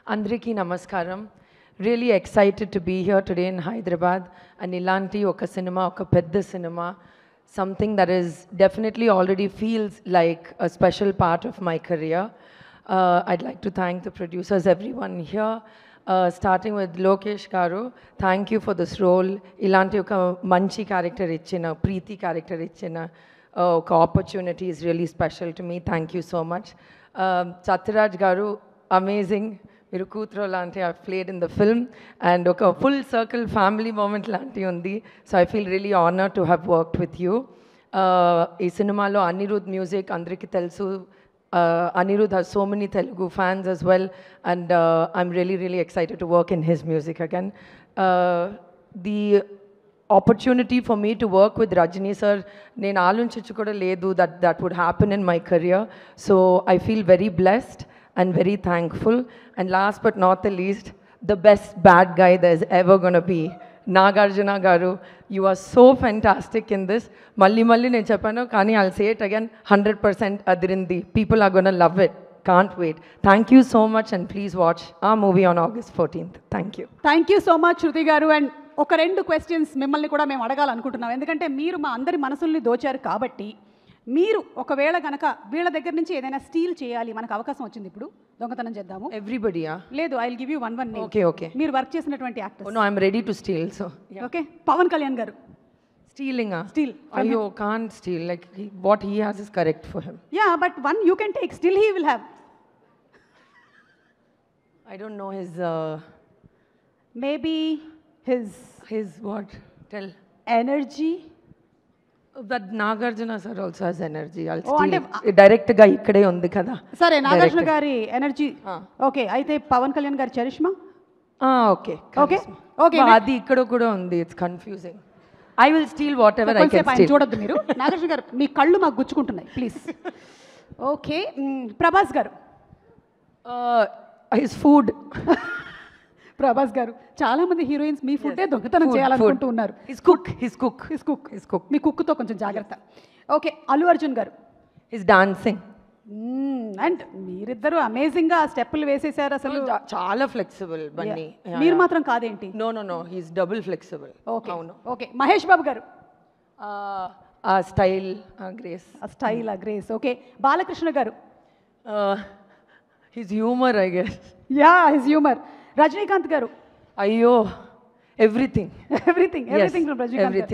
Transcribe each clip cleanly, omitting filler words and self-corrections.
Andriki Namaskaram. Really excited to be here today in Hyderabad. And Ilanti oka cinema, oka pedda cinema. Something that is definitely already feels like a special part of my career. I'd like to thank the producers, everyone here. Starting with Lokesh Garu, thank you for this role. Ilanti oka manchi character ichina, Preeti character ichina. Oka opportunity is really special to me. Thank you so much. Satyaraj Garu, amazing. Miru Kutro Lanti, I've played in the film, and a full circle family moment Lanti undi. So I feel really honored to have worked with you. Ee cinemalo Anirudh music, Andriki Telsu. Anirudh has so many Telugu fans as well, and I'm really excited to work in his music again. The opportunity for me to work with Rajini sir, nenu aalunchichu kuda ledu that would happen in my career. So I feel very blessed and very thankful. And last but not the least, the best bad guy there's ever going to be, Nagarjuna Garu. You are so fantastic in this. Malli nenu cheppanu, kani I'll say it again, 100% adirindi. People are going to love it. Can't wait. Thank you so much, and please watch our movie on August 14th. Thank you. Thank you so much, Shruti Garu. And ఒక రెండు questions మిమ్మల్ని కూడా మేము అడగాలనుకుంటున్నాం. ఎందుకంటే మీరు మా అందరి మనసుల్ని దోచారు కాబట్టి మీరు ఒకవేళ కనుక వీళ్ళ దగ్గర నుంచి ఏదైనా స్టీల్ చేయాలి, మనకు అవకాశం వచ్చింది, ఇప్పుడు దొంగతనం చేద్దాము. ఎవ్రీబడియా? లేదు, I will give you one name. Okay. మీరు వర్క్ చేసినటువంటి actors. No, I am ready to steal. So okay, Pawan Kalyan garu. Stealing? Steal. అయ్యో, can't steal. Like what he has is correct for him. Yeah, but one you can take. Still he will have. I don't know his maybe his what? Tell. Energy. But Nagarjuna sir also has energy. I'll steal it. Direct ga ikkade undi kada. Sare, Nagarjuna gari energy. Okay, aithe Pavan Kalyan gari charisma. Okay. Okay. Adi ikkado kuda undi. It's confusing. I will steal whatever I can steal. చూడొద్దు మీరు. నాగార్జున గారు, మీ కళ్ళు మాకు గుచ్చుకుంటున్నాయి, please. Okay, Prabhas గారు. His food. Prabhas గారు, చాలా మంది heroines మీ ఫుడ్డే దొంగతనం చేయాలనుకుంటూ ఉన్నారు. His cook. మీ కుక్తో కొంచెం జాగ్రత్త. Okay, Allu Arjun garu. His dancing. And మీరిద్దరు అమేజింగ్ గా స్టెప్పులు వేసేసారు. అసలు చాలా ఫ్లెక్సిబుల్ బన్నీ. మీరు మాత్రం కాదేంటి? No, his double flexible. Okay, Mahesh Babu garu. Style, grace. Okay, Balakrishna garu. His humour, I guess. Yeah, his humour. Rajinikanth garu. అయ్యో, ఎవ్రీథింగ్ ఫ్రమ్ రజనీకాంత్.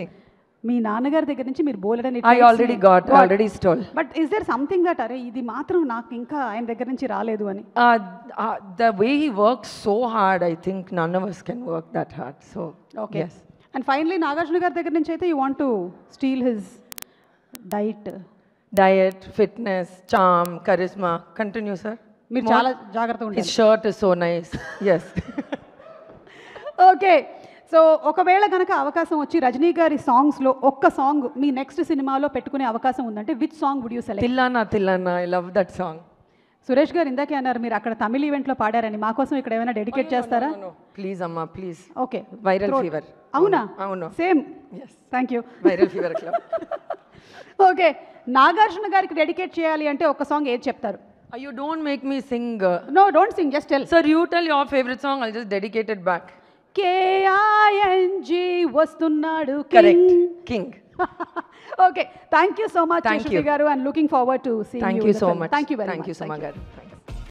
మీ నాన్నగారి దగ్గర నుంచి మీరు బోలెడని I already stole. But is there something that అరే ఇది మాత్రం నాకు ఇంకా ఆయన దగ్గర నుంచి రాలేదు అని? The way he works so hard, I think none of us can work that hard. So okay, yes. And finally, Nagarjuna గారి దగ్గర నుంచి అయితే you want to steal his diet, fitness, charm, charisma. Continue, sir. మీరు చాలా జాగ్రత్తగా ఉండండి. His shirt is so nice. Yes. Okay, so ఒకవేళ కనుక అవకాశం వచ్చి రజనీ గారి సాంగ్స్లో ఒక్క సాంగ్ మీ నెక్స్ట్ సినిమాలో పెట్టుకునే అవకాశం ఉందంటే which song would you select? Thillana, I love that song. Suresh garu ఇందాకే అన్నారు మీరు అక్కడ తమిళ ఈవెంట్లో పాడారని, మా కోసం ఇక్కడ ఏమైనా డెడికేట్ చేస్తారా? ప్లీజ్ అమ్మా, ప్లీజ్. Okay, viral fever. అవును, same. Thank you. Viral fever club. Okay, Nagarjuna గారికి డెడికేట్ చేయాలి అంటే ఒక సాంగ్ ఏది చెప్తారు? You don't make me sing. No, don't sing, just tell. Sir, you tell your favorite song, I'll just dedicate it back. K-I-N-G వస్తున్నాడు king. Okay, thank you so much, Shruti garu, and looking forward to seeing you in the film. Thank you very much. Thank you so much.